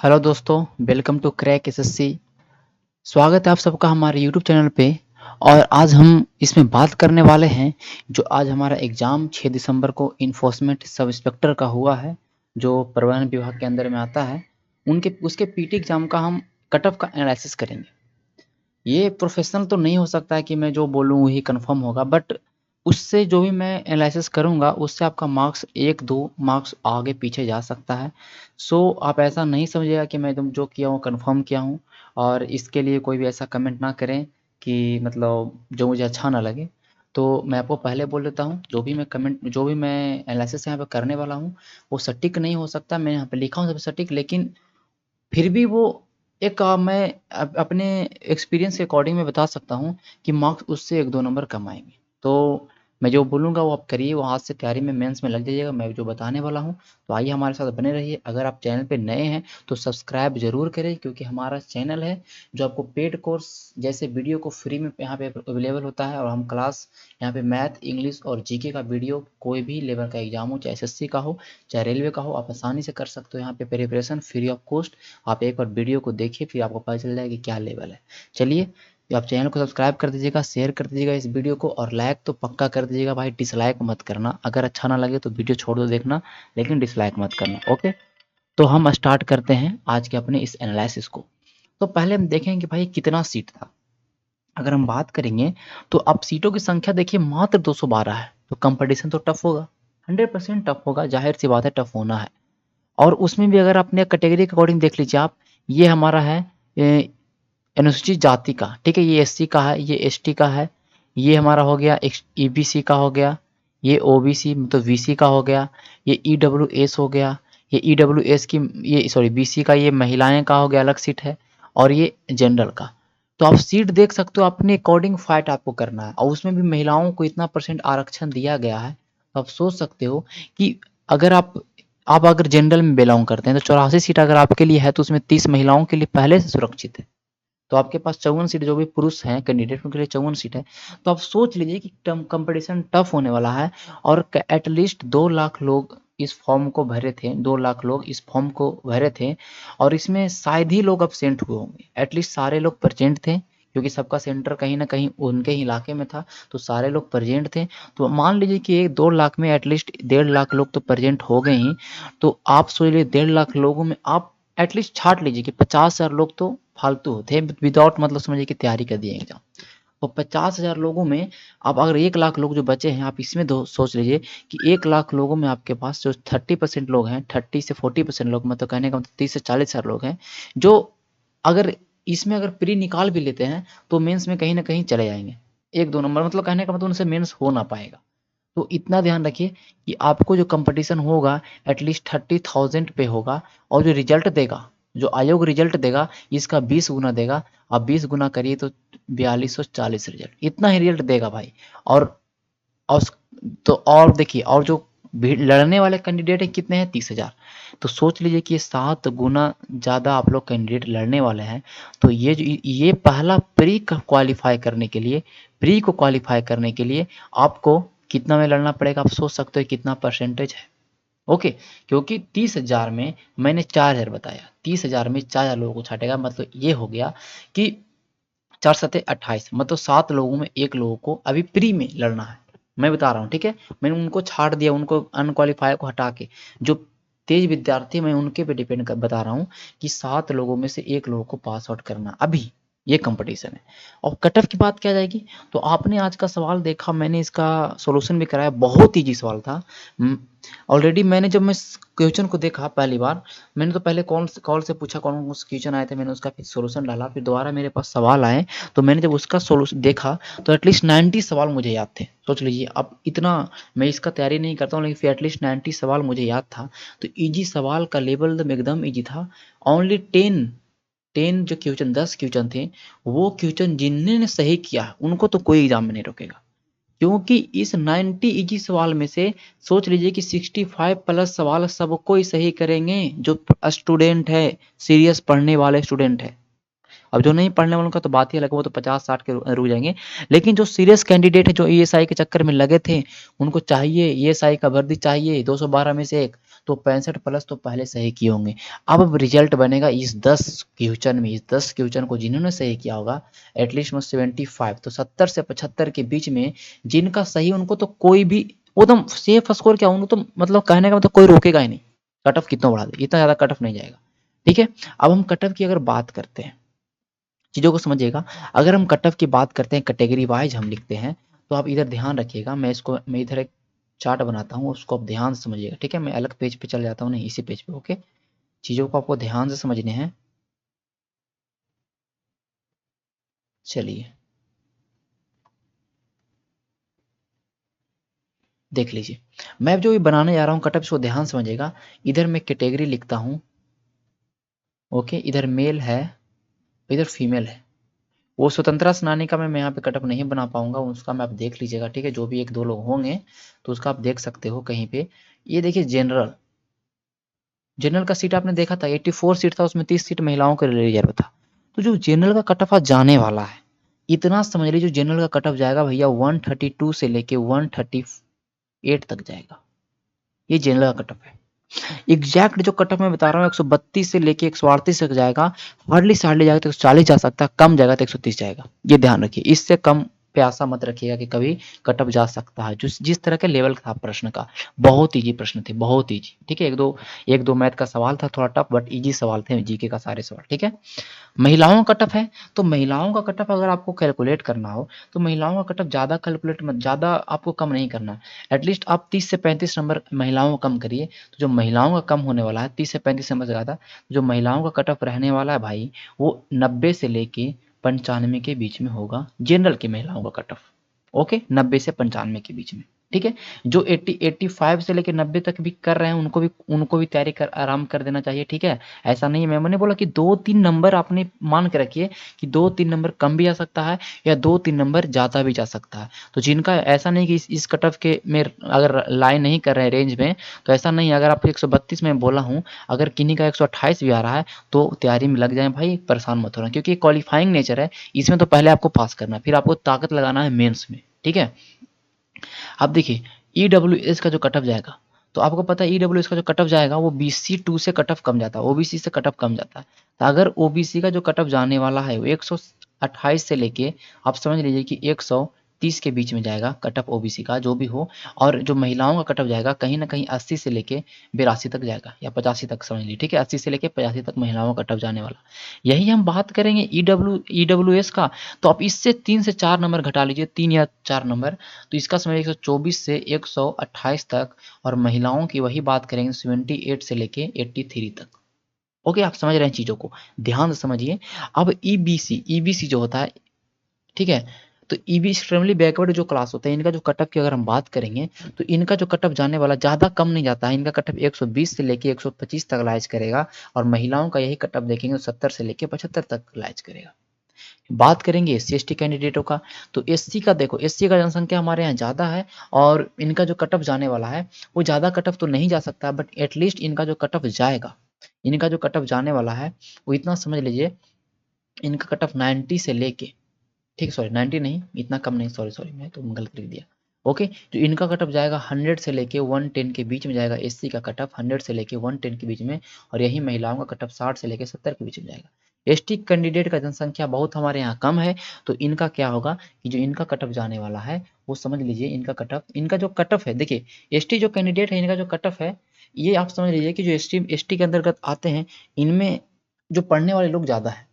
Hello दोस्तों, welcome to crack SSC. स्वागत है आप सबका हमारे यूट्यूब चैनल पे। और आज हम इसमें बात करने वाले हैं जो आज हमारा एग्ज़ाम 6 दिसंबर को इन्फोर्समेंट सब इंस्पेक्टर का हुआ है, जो परिवहन विभाग के अंदर में आता है। उनके उसके पीटी एग्ज़ाम का हम कट ऑफ का एनालिसिस करेंगे। ये प्रोफेशनल तो नहीं हो सकता है कि मैं जो बोलूँ वही कन्फर्म होगा, बट उससे जो भी मैं एनालिसिस करूँगा उससे आपका मार्क्स 1-2 मार्क्स आगे पीछे जा सकता है। सो आप ऐसा नहीं समझिएगा कि मैं एकदम जो किया हूँ कन्फर्म किया हूँ, और इसके लिए कोई भी ऐसा कमेंट ना करें कि मतलब जो मुझे अच्छा ना लगे। तो मैं आपको पहले बोल देता हूँ, जो भी मैं एनालिसिस यहाँ पे करने वाला हूँ वो सटीक नहीं हो सकता। मैं यहाँ पे लिखा हूँ सब सटीक, लेकिन फिर भी वो एक मैं अपने एक्सपीरियंस के अकॉर्डिंग मैं बता सकता हूँ कि मार्क्स उससे 1-2 नंबर कम आएँगे। तो मैं जो बोलूँगा वो आप करिए, वो हाथ से तैयारी में मेंस में लग जाइएगा, मैं जो बताने वाला हूँ। तो आइए हमारे साथ बने रहिए। अगर आप चैनल पे नए हैं तो सब्सक्राइब ज़रूर करें, क्योंकि हमारा चैनल है जो आपको पेड कोर्स जैसे वीडियो को फ्री में यहाँ पे अवेलेबल होता है। और हम क्लास यहाँ पे मैथ, इंग्लिश और जीके का वीडियो, कोई भी लेवल का एग्ज़ाम हो, चाहे एसएससी का हो, चाहे रेलवे का हो, आप आसानी से कर सकते हो यहाँ पे प्रिपरेशन फ्री ऑफ कॉस्ट। आप एक बार वीडियो को देखिए, फिर आपको पता चल जाएगा कि क्या लेवल है। चलिए, तो आप चैनल को सब्सक्राइब कर दीजिएगा, शेयर कर दीजिएगा इस वीडियो को, और लाइक तो पक्का कर दीजिएगा भाई, डिसलाइक मत करना। अगर अच्छा ना लगे तो वीडियो छोड़ दो देखना, लेकिन डिसलाइक मत करना, ओके। तो हम स्टार्ट करते हैं आज के अपने इस एनालिसिस को। तो पहले हम देखेंगे कि भाई कितना सीट था। अगर हम बात करेंगे तो अब सीटों की संख्या देखिए मात्र 212 है, तो कंपटीशन तो टफ होगा, 100% टफ होगा, जाहिर सी बात है टफ होना है। और उसमें भी अगर अपने कैटेगरी के अकॉर्डिंग देख लीजिए आप, ये हमारा है अनुसूचित जाति का, ठीक है, ये एससी का है, ये एसटी का है, ये हमारा हो गया ईबीसी का हो गया, ये ओबीसी मतलब वीसी का हो गया, ये ईडब्ल्यूएस हो गया, ये ईडब्ल्यूएस की ये सॉरी बीसी का ये महिलाएं का हो गया, अलग सीट है, और ये जनरल का। तो आप सीट देख सकते हो, अपने अकॉर्डिंग फाइट आपको करना है, और उसमें भी महिलाओं को इतना परसेंट आरक्षण दिया गया है। तो आप सोच सकते हो कि अगर आप अगर जनरल में बिलोंग करते हैं तो 84 सीट अगर आपके लिए है, तो उसमें 30 महिलाओं के लिए पहले से सुरक्षित है। तो आपके पास 54 सीट, जो भी पुरुष हैं कैंडिडेट उनके लिए 54 सीट है। तो आप सोच लीजिए कि कंपटीशन टफ होने वाला है। और एटलीस्ट 2 लाख लोग इस फॉर्म को भरे थे, 2 लाख लोग इस फॉर्म को भरे थे, और इसमें शायद ही लोग एब्सेंट हुए होंगे, एटलीस्ट सारे लोग प्रेजेंट थे, क्योंकि सबका सेंटर कहीं ना कहीं उनके ही इलाके में था। तो सारे लोग प्रेजेंट थे। तो मान लीजिए कि एक 2 लाख में एटलीस्ट 1.5 लाख लोग तो प्रेजेंट हो गए ही। तो आप सोच लीजिए 1.5 लाख लोगों में आप एटलीस्ट छाट लीजिए कि 50,000 लोग तो फालतू होते हैं, विदाउट मतलब समझिए कि तैयारी कर दिए एग्जाम। और 50,000 लोगों में आप अगर 1 लाख लोग जो बचे हैं, आप इसमें दो सोच लीजिए कि 1 लाख लोगों में आपके पास जो 30% लोग हैं, 30 से 40% लोग, मतलब कहने का मतलब 30 से 40,000 लोग हैं, जो अगर इसमें अगर प्री निकाल भी लेते हैं तो मेंस में कहीं ना कहीं चले जाएंगे, 1-2 नंबर, मतलब कहने का मतलब उनसे मेंस हो ना पाएगा। तो इतना ध्यान रखिए कि आपको जो कंपटीशन होगा एटलीस्ट 30,000 पे होगा, और जो रिजल्ट देगा, जो आयोग रिजल्ट देगा, इसका 20 गुना देगा। आप 20 गुना करिए तो 4240 रिजल्ट, इतना ही रिजल्ट देगा भाई। और और तो और देखिए, और जो लड़ने वाले कैंडिडेट हैं कितने हैं, 30,000। तो सोच लीजिए कि ये 7 गुना ज़्यादा आप लोग कैंडिडेट लड़ने वाले हैं। तो ये पहला प्री को क्वालिफाई करने के लिए आपको कितना में लड़ना पड़ेगा, आप सोच सकते हो कितना परसेंटेज है। ओके, क्योंकि 30,000 में मैंने 4,000 बताया, 30,000 में 4,000 लोगों को छाटेगा, मतलब ये हो गया कि 4 सत्ते 28, मतलब 7 लोगों में 1 लोगों को अभी प्री में लड़ना है। मैं बता रहा हूँ, ठीक है, मैंने उनको छाट दिया, उनको अनक्वालिफाई को हटा के जो तेज विद्यार्थी, मैं उनके पे डिपेंड कर बता रहा हूँ कि 7 लोगों में से 1 लोगों को पास आउट करना अभी, ये कंपटीशन है। और कट ऑफ की बात क्या जाएगी, तो आपने आज का सवाल देखा, मैंने इसका सॉल्यूशन भी कराया, बहुत ईजी सवाल था। ऑलरेडी मैंने जब मैं क्वेश्चन को देखा पहली बार, मैंने तो पहले कॉल से पूछा कौन कौन से क्वेश्चन आए थे, मैंने उसका फिर सॉल्यूशन डाला, फिर दोबारा मेरे पास सवाल आए। तो मैंने जब उसका सॉल्यूशन देखा तो एटलीस्ट 90 सवाल मुझे याद थे। सोच लीजिए, अब इतना मैं इसका तैयारी नहीं करता हूँ, लेकिन फिर एटलीस्ट 90 सवाल मुझे याद था। तो इजी सवाल का लेवल एकदम इजी था। ओनली 10 जो क्वेश्चन, 10 क्वेश्चन थे, वो क्वेश्चन जिन्होंने सही किया उनको तो कोई एग्जाम में नहीं रोकेगा, क्योंकि इस 90 इजी सवाल में से सोच लीजिए कि 65 प्लस सवाल सबको ही सही करेंगे जो स्टूडेंट है, सीरियस पढ़ने वाले स्टूडेंट है। अब जो नहीं पढ़ने वालों का तो बात ही अलग है, वो तो 50-60 के रुक जाएंगे। लेकिन जो सीरियस कैंडिडेट है, जो ईएसआई के चक्कर में लगे थे, उनको चाहिए ईएसआई का वर्दी चाहिए 212 में से एक, तो 65 प्लस तो पहले सही किए होंगे। अब रिजल्ट बनेगा इस 10 क्वेश्चन में, इस 10 क्वेश्चन को जिन्होंने सही किया होगा एटलीस्ट 75, तो 70 से 75 के बीच में जिनका सही, उनको तो कोई भी वो तो सेफ स्कोर क्या, उनको तो मतलब कहने का मतलब कोई रोकेगा ही नहीं, कट ऑफ कितना बढ़ा दे, इतना ज़्यादा कट ऑफ नहीं जाएगा। ठीक है, अब हम कट ऑफ की अगर बात करते हैं, चीज़ों को समझिएगा। अगर हम कट ऑफ की बात करते हैं कैटेगरी वाइज हम लिखते हैं, तो आप इधर ध्यान रखिएगा, मैं इधर एक चार्ट बनाता हूँ, उसको आप ध्यान से समझिएगा। ठीक है, मैं अलग पेज पे चल जाता हूँ, नहीं इसी पेज पे। ओके, चीज़ों को आपको ध्यान से समझने हैं। चलिए देख लीजिए, मैं जो ये बनाने जा रहा हूँ कट ऑफ, इसको ध्यान समझिएगा। इधर मैं कैटेगरी लिखता हूँ, ओके, इधर मेल है, इधर फीमेल है। वो स्वतंत्रता सेनानी का मैं यहाँ पे कट ऑफ नहीं बना पाऊंगा, उसका मैं आप देख लीजिएगा। ठीक है, जो भी एक दो लोग होंगे तो उसका आप देख सकते हो कहीं पे। ये देखिए जनरल, जनरल का सीट आपने देखा था 84 सीट था, उसमें 30 सीट महिलाओं के लिए रिजर्व था। तो जो जनरल का कट ऑफ आज जाने वाला है, इतना समझ लीजिए, जो जनरल का कट ऑफ जाएगा भैया 132 से लेके 138 तक जाएगा। ये जनरल का कट ऑफ है। एग्जैक्ट जो कट ऑफ मैं बता रहा हूँ 132 से लेके 138 तक जाएगा। हार्डली सार्डली जाएगा तो 140 जा सकता है, कम जाएगा तो 130 जाएगा। ये ध्यान रखिए, इससे कम पे आशा मत रखिएगा कि कभी कट ऑफ जा सकता है। जिस तरह के लेवल था प्रश्न का, बहुत इजी प्रश्न थे, बहुत इजी। ठीक है, एक दो मैथ का सवाल था थोड़ा टफ, बट इजी सवाल थे, जीके का सारे सवाल। ठीक है, महिलाओं का कट ऑफ है, तो महिलाओं का कट ऑफ अगर आपको कैलकुलेट करना हो, तो महिलाओं का कट ऑफ ज़्यादा कैलकुलेट मत, ज़्यादा आपको कम नहीं करना। एटलीस्ट आप 30 से 35 नंबर महिलाओं को कम करिए। तो जो महिलाओं का कम होने वाला है 30 से 35 नंबर से ज़्यादा, जो महिलाओं का कट ऑफ रहने वाला है भाई, वो 90 से लेके 95 के बीच में होगा, जनरल की महिलाओं का कट ऑफ। ओके, 90 से 95 के बीच में। ठीक है, जो 80 85 से लेकर 90 तक भी कर रहे हैं, उनको भी तैयारी कर आराम कर देना चाहिए। ठीक है, ऐसा नहीं है, मैंने बोला कि 2-3 नंबर आपने मान के रखिए कि 2-3 नंबर कम भी आ सकता है या 2-3 नंबर ज़्यादा भी जा सकता है। तो जिनका ऐसा नहीं कि इस कट ऑफ के में अगर लाइन नहीं कर रहे हैं रेंज में, तो ऐसा नहीं, अगर आपको 132 में बोला हूँ, अगर किन्हीं का 128 भी आ रहा है तो तैयारी में लग जाए भाई, परेशान मत होना, क्योंकि क्वालिफाइंग नेचर है, इसमें तो पहले आपको पास करना है, फिर आपको ताकत लगाना है मेंस में। ठीक है, अब देखिए ईडब्ल्यूएस का जो कट ऑफ जाएगा, तो आपको पता है ईडब्ल्यूएस का जो कट ऑफ जाएगा वो बीसी 2 से कट ऑफ कम जाता है, ओबीसी से कट ऑफ कम जाता है। तो अगर ओबीसी का जो कट ऑफ जाने वाला है वो 128 से लेके आप समझ लीजिए कि 130 के बीच में जाएगा कट ऑफ ओबीसी का, जो भी हो। और जो महिलाओं का कट ऑफ जाएगा कहीं ना कहीं 80 से लेके 82 तक जाएगा, या 85 तक समझ लीजिए। ठीक है, 80 से लेके 85 तक महिलाओं का कट ऑफ जाने वाला। यही हम बात करेंगे ईडब्ल्यूएस का, तो आप इससे 3 से 4 नंबर घटा लीजिए, 3 या 4 नंबर, तो इसका समय 124 से 128 तक। और महिलाओं की वही बात करेंगे 78 से लेके 83 तक। ओके, आप समझ रहे हैं चीज़ों को, ध्यान से समझिए। अब ईबीसी जो होता है, ठीक है, तो ईबी एक्सट्रीमली बैकवर्ड जो क्लास होता है, इनका जो कट ऑफ की अगर हम बात करेंगे, तो इनका जो कट ऑफ जाने वाला ज़्यादा कम नहीं जाता है, इनका कट ऑफ 120 से लेके 125 तक लाइज करेगा। और महिलाओं का यही कट ऑफ देखेंगे तो 70 से लेके 75 तक लाइज करेगा। बात करेंगे एससी एसटी कैंडिडेटों का, तो एससी का देखो, एससी का जनसंख्या हमारे यहाँ ज़्यादा है, और इनका जो कट ऑफ जाने वाला है वो ज़्यादा कट ऑफ तो नहीं जा सकता, बट एटलीस्ट इनका जो कट ऑफ जाएगा, इनका जो कट ऑफ जाने वाला है वो इतना समझ लीजिए, इनका कट ऑफ 90 से लेके, ठीक है, सॉरी 90 नहीं, इतना कम नहीं, सॉरी सॉरी मैं तो गलत लिख दिया। ओके, जो इनका कट ऑफ जाएगा 100 से लेके 110 के बीच में जाएगा, एससी का कट ऑफ 100 से लेके 110 के बीच में। और यही महिलाओं का कट ऑफ 60 से लेके 70 के बीच में जाएगा। एसटी कैंडिडेट का जनसंख्या बहुत हमारे यहाँ कम है, तो इनका क्या होगा कि जो इनका कट ऑफ जाने वाला है वो समझ लीजिए, इनका कट ऑफ, इनका जो कट ऑफ है, देखिए एसटी जो कैंडिडेट है इनका जो कट ऑफ है, ये आप समझ लीजिए कि जो एसटी के अंतर्गत आते हैं, इनमें जो पढ़ने वाले लोग ज़्यादा है,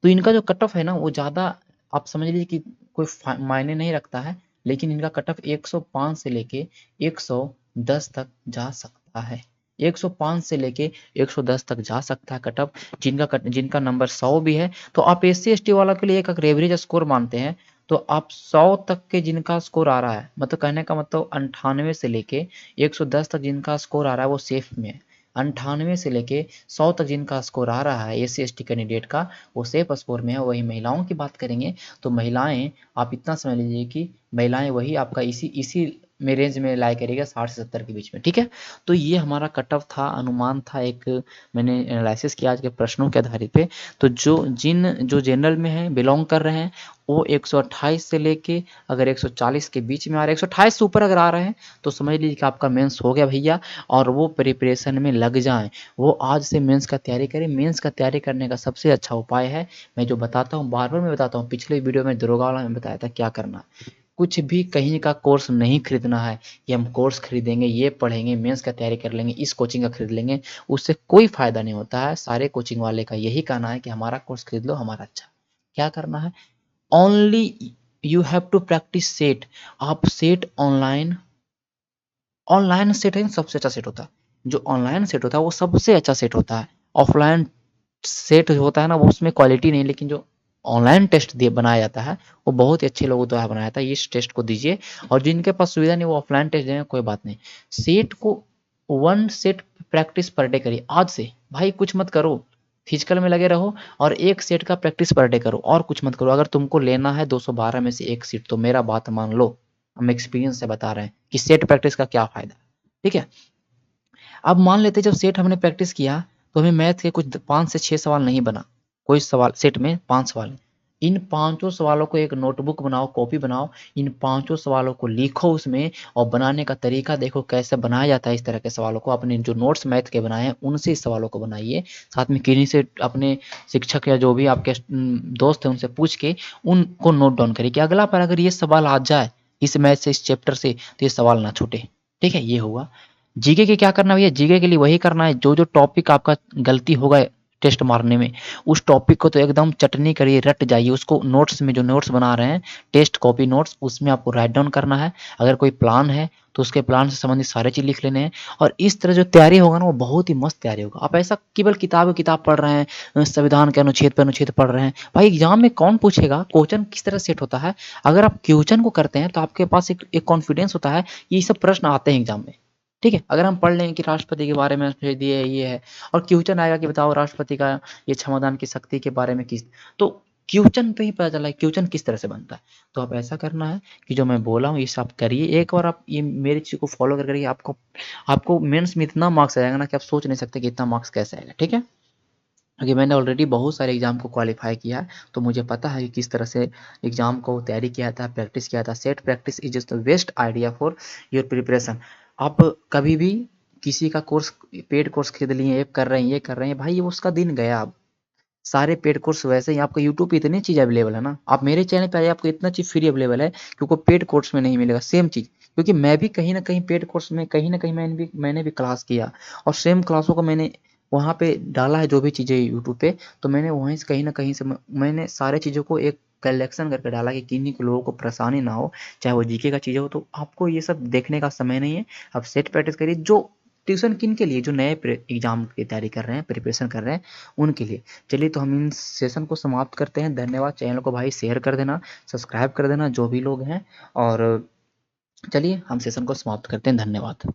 तो इनका जो कट ऑफ है ना वो ज़्यादा, आप समझ लीजिए कि कोई मायने नहीं रखता है। लेकिन इनका कट ऑफ 105 से लेके 110 तक जा सकता है, 105 से लेके 110 तक जा सकता है कट ऑफ। जिनका नंबर 100 भी है, तो आप एससी एसटी वाला के लिए एक अगर एवरेज स्कोर मानते हैं, तो आप 100 तक के जिनका स्कोर आ रहा है, मतलब कहने का मतलब 98 से लेके 110 तक जिनका स्कोर आ रहा है वो सेफ में है। 98 से लेके 100 तक जिनका स्कोर आ रहा है एससी एसटी कैंडिडेट का, वो सेफ स्कोर में है। वही महिलाओं की बात करेंगे, तो महिलाएं आप इतना समझ लीजिए कि महिलाएं वही आपका इसी इसी में रेंज में लाया करेगा 60 से 70 के बीच में, ठीक है। तो ये हमारा कट ऑफ था, अनुमान था, एक मैंने एनालिसिस किया आज के प्रश्नों के आधारित पे। तो जो जनरल में है बिलोंग कर रहे हैं वो 128 से लेके अगर 140 के बीच में आ रहे हैं, 128 से ऊपर अगर आ रहे हैं तो समझ लीजिए कि आपका मेंस हो गया भैया, और वो प्रिपरेशन में लग जाएं। वो आज से मेंस का तैयारी करें। मेंस का तैयारी करने का सबसे अच्छा उपाय है, मैं जो बताता हूँ बार बार मैं बताता हूँ, पिछले वीडियो में दरोगा वाला में बताया था क्या करना है। कुछ भी कहीं का कोर्स नहीं खरीदना है कि हम कोर्स खरीदेंगे, ये पढ़ेंगे, मेंस का तैयारी कर लेंगे, इस कोचिंग का खरीद लेंगे, उससे कोई फायदा नहीं होता है। सारे कोचिंग वाले का यही कहना है कि हमारा कोर्स खरीद लो, हमारा अच्छा। क्या करना है, only you have to practice set. आप सेट ऑनलाइन, ऑनलाइन सेट है सबसे अच्छा सेट होता है। जो ऑनलाइन सेट होता है वो सबसे अच्छा सेट होता है। ऑफलाइन सेट जो होता है ना वो उसमें क्वालिटी नहीं, लेकिन जो ऑनलाइन टेस्ट दिए बनाया जाता है वो बहुत ही अच्छे लोगों द्वारा बनाया जाता है। इस टेस्ट को दीजिए, और जिनके पास सुविधा नहीं वो ऑफलाइन टेस्ट दें, कोई बात नहीं। सेट को 1 सेट प्रैक्टिस पर डे करिए आज से, भाई कुछ मत करो, फिजिकल में लगे रहो और 1 सेट का प्रैक्टिस पर डे करो, और कुछ मत करो। अगर तुमको लेना है 212 में से 1 सीट तो मेरा बात मान लो, हम एक्सपीरियंस से बता रहे हैं कि सेट प्रैक्टिस का क्या फायदा, ठीक है। अब मान लेते जब सेट हमने प्रैक्टिस किया तो हमें मैथ के कुछ 5 से 6 सवाल नहीं बना, कोई सवाल सेट में 5 सवाल, इन पांचों सवालों को एक नोटबुक बनाओ, कॉपी बनाओ, इन पांचों सवालों को लिखो उसमें, और बनाने का तरीका देखो कैसे बनाया जाता है। इस तरह के सवालों को अपने जो नोट्स मैथ के बनाए हैं उनसे इस सवालों को बनाइए, साथ में किन्हीं से अपने शिक्षक या जो भी आपके दोस्त हैं उनसे पूछ के उनको नोट डाउन करिए कि अगला बार अगर ये सवाल आ जाए इस मैथ से, इस चैप्टर से, तो ये सवाल ना छूटे, ठीक है। ये हुआ। जीके के क्या करना भैया, जीके के लिए वही करना है जो जो टॉपिक आपका गलती होगा टेस्ट मारने में, उस टॉपिक को तो एकदम चटनी करिए, रट जाइए उसको। नोट्स में जो नोट्स बना रहे हैं टेस्ट कॉपी नोट्स, उसमें आपको राइट डाउन करना है। अगर कोई प्लान है तो उसके प्लान से संबंधित सारे चीज़ लिख लेने हैं, और इस तरह जो तैयारी होगा ना वो बहुत ही मस्त तैयारी होगा। आप ऐसा केवल किताब पढ़ रहे हैं, संविधान के अनुच्छेद पर अनुच्छेद पढ़ रहे हैं, भाई एग्जाम में कौन पूछेगा, क्वेश्चन किस तरह सेट होता है। अगर आप क्वेश्चन को करते हैं तो आपके पास एक कॉन्फिडेंस होता है कि ये सब प्रश्न आते हैं एग्जाम में, ठीक है। अगर हम पढ़ लें कि राष्ट्रपति के बारे में भेज दिए ये है, और क्वेश्चन आएगा कि बताओ राष्ट्रपति का ये क्षमादान की शक्ति के बारे में किस, तो क्वेश्चन पे ही पता चला है क्वेश्चन किस तरह से बनता है। तो आप ऐसा करना है कि जो मैं बोला हूँ ये सब करिए, एक बार आप ये मेरी चीज़ को फॉलो कर करिए, आपको आपको मेंस में इतना मार्क्स आ जाएगा ना कि आप सोच नहीं सकते कि इतना मार्क्स कैसे आएगा, ठीक है। क्योंकि मैंने ऑलरेडी बहुत सारे एग्जाम को क्वालिफाई किया है, तो मुझे पता है कि किस तरह से एग्जाम को तैयारी किया था, प्रैक्टिस किया था। Set practice is just the best idea for your preparation. आप कभी भी किसी का कोर्स, पेड कोर्स खरीद लिए, ये कर रहे हैं, ये कर रहे हैं, भाई ये उसका दिन गया अब। सारे पेड कोर्स वैसे ही आपको यूट्यूब पे इतनी चीज़ अवेलेबल है ना, आप मेरे चैनल पे आइए, आपको इतना चीज़ फ्री अवेलेबल है क्योंकि पेड कोर्स में नहीं मिलेगा सेम चीज़। क्योंकि मैं भी कहीं न कहीं पेड कोर्स में कहीं न कहीं मैंने भी क्लास किया, और सेम क्लासों को मैंने वहाँ पे डाला है जो भी चीज़ें यूट्यूब पे, तो मैंने वहीं से कहीं न कहीं से मैंने सारी चीज़ों को एक कलेक्शन करके डाला कि किन्हीं को लोगों को परेशानी ना हो, चाहे वो जीके का चीज़ें हो। तो आपको ये सब देखने का समय नहीं है, आप सेट प्रैक्टिस करिए। जो ट्यूशन किन के लिए, जो नए एग्जाम की तैयारी कर रहे हैं, प्रिपरेशन कर रहे हैं, उनके लिए। चलिए तो हम इन सेशन को समाप्त करते हैं। धन्यवाद। चैनल को भाई शेयर कर देना, सब्सक्राइब कर देना जो भी लोग हैं, और चलिए हम सेशन को समाप्त करते हैं। धन्यवाद।